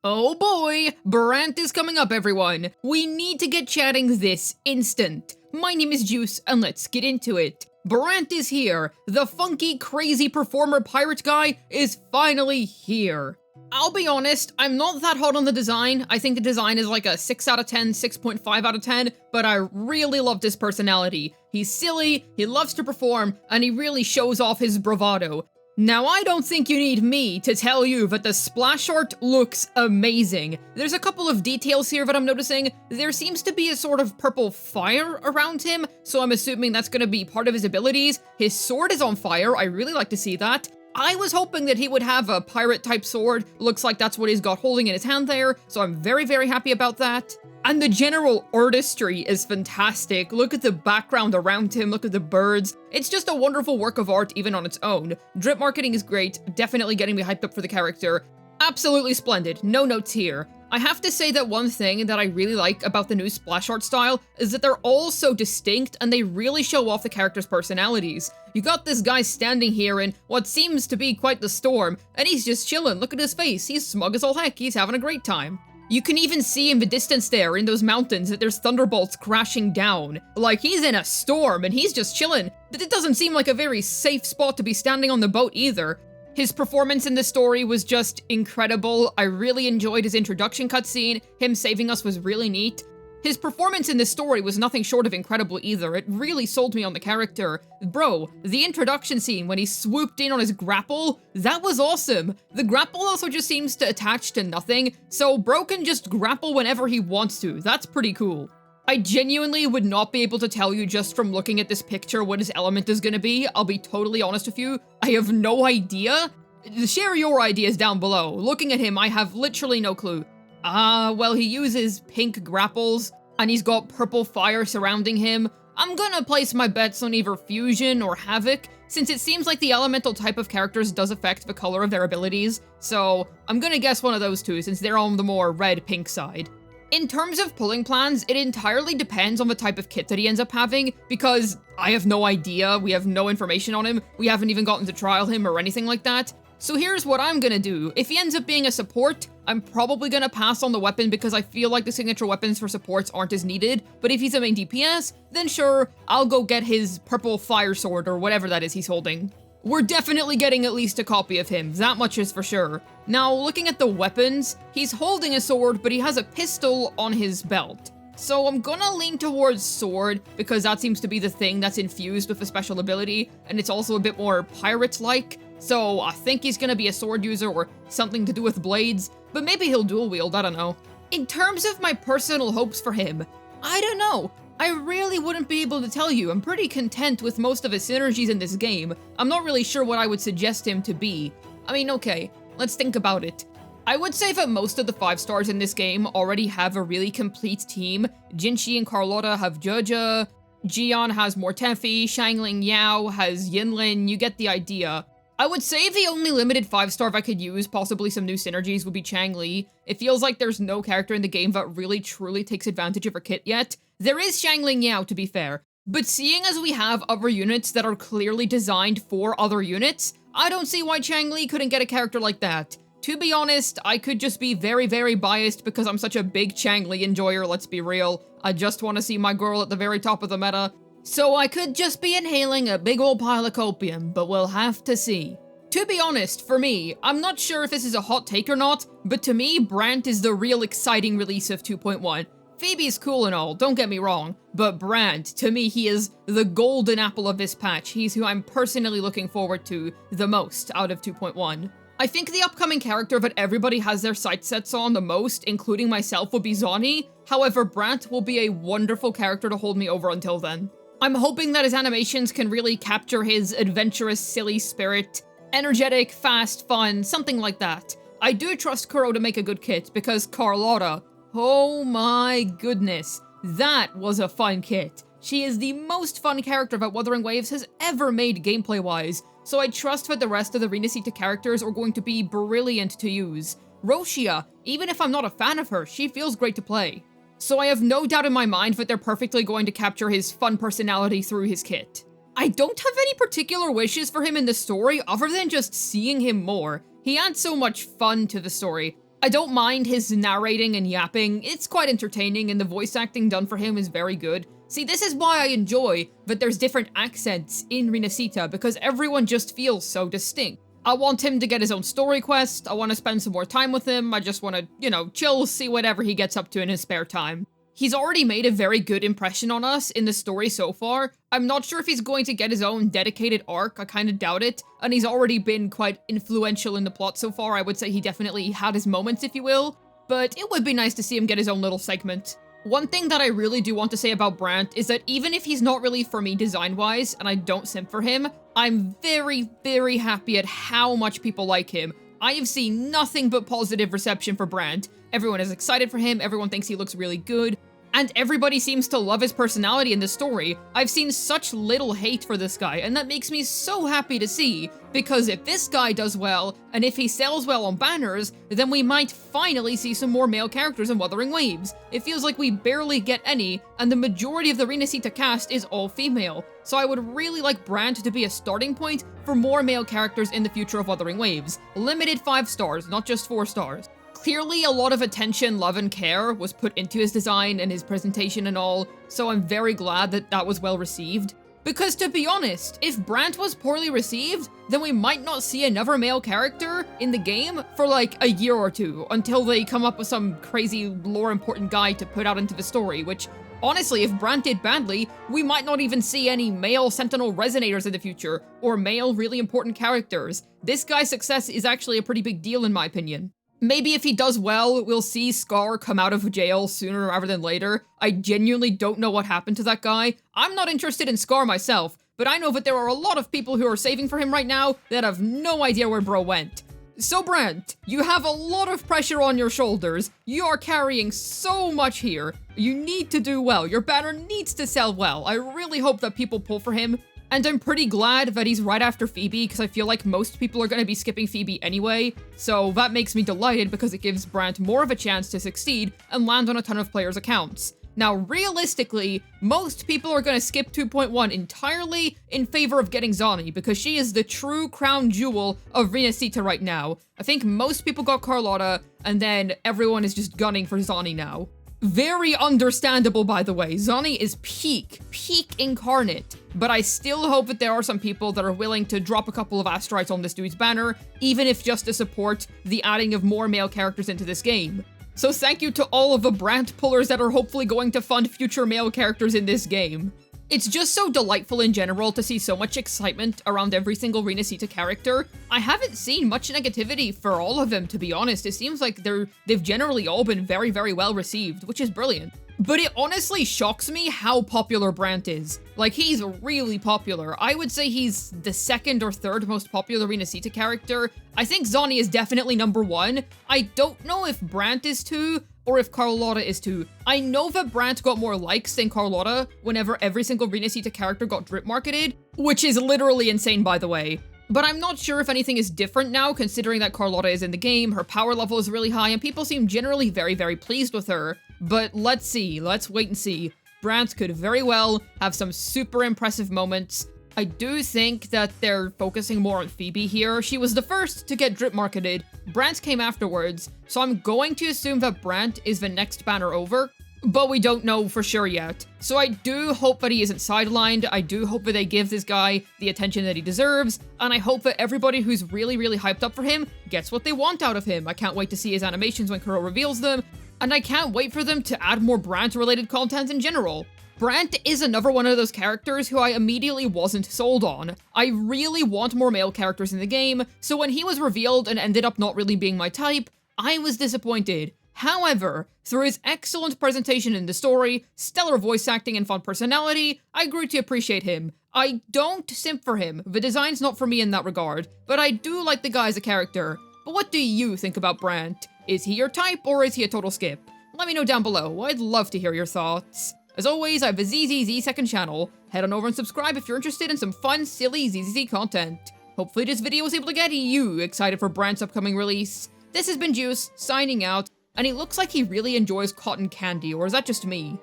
Oh boy, Brant is coming up, everyone. We need to get chatting this instant. My name is Juice, and let's get into it. Brant is here. The funky, crazy performer pirate guy is finally here. I'll be honest, I'm not that hot on the design. I think the design is like a 6 out of 10, 6.5 out of 10, but I really loved his personality. He's silly, he loves to perform, and he really shows off his bravado. Now, I don't think you need me to tell you that the splash art looks amazing. There's a couple of details here that I'm noticing. There seems to be a sort of purple fire around him, so I'm assuming that's gonna be part of his abilities. His sword is on fire, I really like to see that. I was hoping that he would have a pirate-type sword. Looks like that's what he's got holding in his hand there, so I'm very, very happy about that. And the general artistry is fantastic. Look at the background around him, look at the birds. It's just a wonderful work of art even on its own. Drip marketing is great, definitely getting me hyped up for the character. Absolutely splendid, no notes here. I have to say that one thing that I really like about the new splash art style is that they're all so distinct and they really show off the characters' personalities. You got this guy standing here in what seems to be quite the storm, and he's just chilling. Look at his face, he's smug as all heck, he's having a great time. You can even see in the distance there, in those mountains, that there's thunderbolts crashing down. Like, he's in a storm and he's just chilling. But it doesn't seem like a very safe spot to be standing on the boat either. His performance in the story was just incredible. I really enjoyed his introduction cutscene. Him saving us was really neat. His performance in this story was nothing short of incredible either. It really sold me on the character. Bro, the introduction scene when he swooped in on his grapple, that was awesome. The grapple also just seems to attach to nothing, so bro can just grapple whenever he wants to. That's pretty cool. I genuinely would not be able to tell you just from looking at this picture what his element is gonna be. I'll be totally honest with you. I have no idea. Share your ideas down below. Looking at him, I have literally no clue. Well, he uses pink grapples, and he's got purple fire surrounding him. I'm gonna place my bets on either Fusion or Havoc, since it seems like the elemental type of characters does affect the color of their abilities, so I'm gonna guess one of those two, since they're on the more red-pink side. In terms of pulling plans, it entirely depends on the type of kit that he ends up having, because I have no idea, we have no information on him, we haven't even gotten to trial him or anything like that. So here's what I'm gonna do. If he ends up being a support, I'm probably gonna pass on the weapon because I feel like the signature weapons for supports aren't as needed, but if he's a main DPS, then sure, I'll go get his purple fire sword or whatever that is he's holding. We're definitely getting at least a copy of him, that much is for sure. Now, looking at the weapons, he's holding a sword, but he has a pistol on his belt. So I'm gonna lean towards sword, because that seems to be the thing that's infused with a special ability, and it's also a bit more pirate-like. So I think he's gonna be a sword user or something to do with blades, but maybe he'll dual wield, I don't know. In terms of my personal hopes for him, I don't know. I really wouldn't be able to tell you. I'm pretty content with most of his synergies in this game. I'm not really sure what I would suggest him to be. I mean, okay, let's think about it. I would say that most of the 5 stars in this game already have a really complete team. Jinshi and Carlotta have Joja, Jian has Mortefi, Shangling Yao has Yinlin, you get the idea. I would say the only limited 5-star I could use, possibly some new synergies, would be Changli. It feels like there's no character in the game that really truly takes advantage of her kit yet. There is Shangling Yao, to be fair, but seeing as we have other units that are clearly designed for other units, I don't see why Changli couldn't get a character like that. To be honest, I could just be very, very biased because I'm such a big Changli enjoyer, let's be real. I just want to see my girl at the very top of the meta. So I could just be inhaling a big old pile of copium, but we'll have to see. To be honest, for me, I'm not sure if this is a hot take or not, but to me, Brant is the real exciting release of 2.1. Phoebe's cool and all, don't get me wrong, but Brant, to me, he is the golden apple of this patch. He's who I'm personally looking forward to the most out of 2.1. I think the upcoming character that everybody has their sights set on the most, including myself, will be Zani. However, Brant will be a wonderful character to hold me over until then. I'm hoping that his animations can really capture his adventurous, silly spirit. Energetic, fast, fun, something like that. I do trust Kuro to make a good kit, because Carlotta, oh my goodness, that was a fun kit. She is the most fun character that Wuthering Waves has ever made gameplay-wise, so I trust that the rest of the rinascita characters are going to be brilliant to use. Roshia, even if I'm not a fan of her, she feels great to play. So I have no doubt in my mind that they're perfectly going to capture his fun personality through his kit. I don't have any particular wishes for him in the story other than just seeing him more. He adds so much fun to the story. I don't mind his narrating and yapping, it's quite entertaining, and the voice acting done for him is very good. See, this is why I enjoy that there's different accents in Rinascita, because everyone just feels so distinct. I want him to get his own story quest, I want to spend some more time with him, I just want to, you know, chill, see whatever he gets up to in his spare time. He's already made a very good impression on us in the story so far. I'm not sure if he's going to get his own dedicated arc, I kinda doubt it, and he's already been quite influential in the plot so far. I would say he definitely had his moments, if you will, but it would be nice to see him get his own little segment. One thing that I really do want to say about Brant is that even if he's not really for me design-wise, and I don't simp for him, I'm very, very happy at how much people like him. I have seen nothing but positive reception for Brant. Everyone is excited for him, everyone thinks he looks really good, and everybody seems to love his personality in the story. I've seen such little hate for this guy, and that makes me so happy to see, because if this guy does well, and if he sells well on banners, then we might finally see some more male characters in Wuthering Waves. It feels like we barely get any, and the majority of the Rinascita cast is all female, so I would really like Brant to be a starting point for more male characters in the future of Wuthering Waves. Limited 5 stars, not just 4 stars. Clearly, a lot of attention, love, and care was put into his design and his presentation and all, so I'm very glad that that was well received. Because to be honest, if Brant was poorly received, then we might not see another male character in the game for like a year or two, until they come up with some crazy lore-important guy to put out into the story, which, honestly, if Brant did badly, we might not even see any male Sentinel Resonators in the future, or male really important characters. This guy's success is actually a pretty big deal in my opinion. Maybe if he does well, we'll see Scar come out of jail sooner rather than later. I genuinely don't know what happened to that guy. I'm not interested in Scar myself, but I know that there are a lot of people who are saving for him right now that have no idea where bro went. So Brant, you have a lot of pressure on your shoulders. You are carrying so much here. You need to do well. Your banner needs to sell well. I really hope that people pull for him. And I'm pretty glad that he's right after Phoebe, because I feel like most people are going to be skipping Phoebe anyway, so that makes me delighted because it gives Brant more of a chance to succeed and land on a ton of players' accounts. Now, realistically, most people are going to skip 2.1 entirely in favor of getting Zani, because she is the true crown jewel of Rinascita right now. I think most people got Carlotta, and then everyone is just gunning for Zani now. Very understandable, by the way. Zani is peak incarnate. But I still hope that there are some people that are willing to drop a couple of asteroids on this dude's banner, even if just to support the adding of more male characters into this game. So thank you to all of the Brant pullers that are hopefully going to fund future male characters in this game. It's just so delightful in general to see so much excitement around every single Rinascita character. I haven't seen much negativity for all of them, to be honest. It seems like they've generally all been very, very well received, which is brilliant. But it honestly shocks me how popular Brant is. Like, he's really popular. I would say he's the 2nd or 3rd most popular Rinascita character. I think Zani is definitely number 1. I don't know if Brant is 2, or if Carlotta is 2. I know that Brant got more likes than Carlotta whenever every single Rinascita character got drip marketed, which is literally insane, by the way. But I'm not sure if anything is different now, considering that Carlotta is in the game, her power level is really high, and people seem generally very, very pleased with her. But let's see, let's wait and see. Brant could very well have some super impressive moments. I do think that they're focusing more on Phoebe here. She was the first to get drip marketed. Brant came afterwards, so I'm going to assume that Brant is the next banner over, but we don't know for sure yet. So I do hope that he isn't sidelined. I do hope that they give this guy the attention that he deserves, and I hope that everybody who's really, really hyped up for him gets what they want out of him. I can't wait to see his animations when Kuro reveals them, and I can't wait for them to add more Brant-related content in general. Brant is another one of those characters who I immediately wasn't sold on. I really want more male characters in the game, so when he was revealed and ended up not really being my type, I was disappointed. However, through his excellent presentation in the story, stellar voice acting, and fun personality, I grew to appreciate him. I don't simp for him, the design's not for me in that regard, but I do like the guy as a character. But what do you think about Brant? Is he your type, or is he a total skip? Let me know down below, I'd love to hear your thoughts. As always, I have a ZZZ second channel. Head on over and subscribe if you're interested in some fun, silly ZZZ content. Hopefully this video was able to get you excited for Brant's upcoming release. This has been Juice, signing out, and he looks like he really enjoys cotton candy, or is that just me?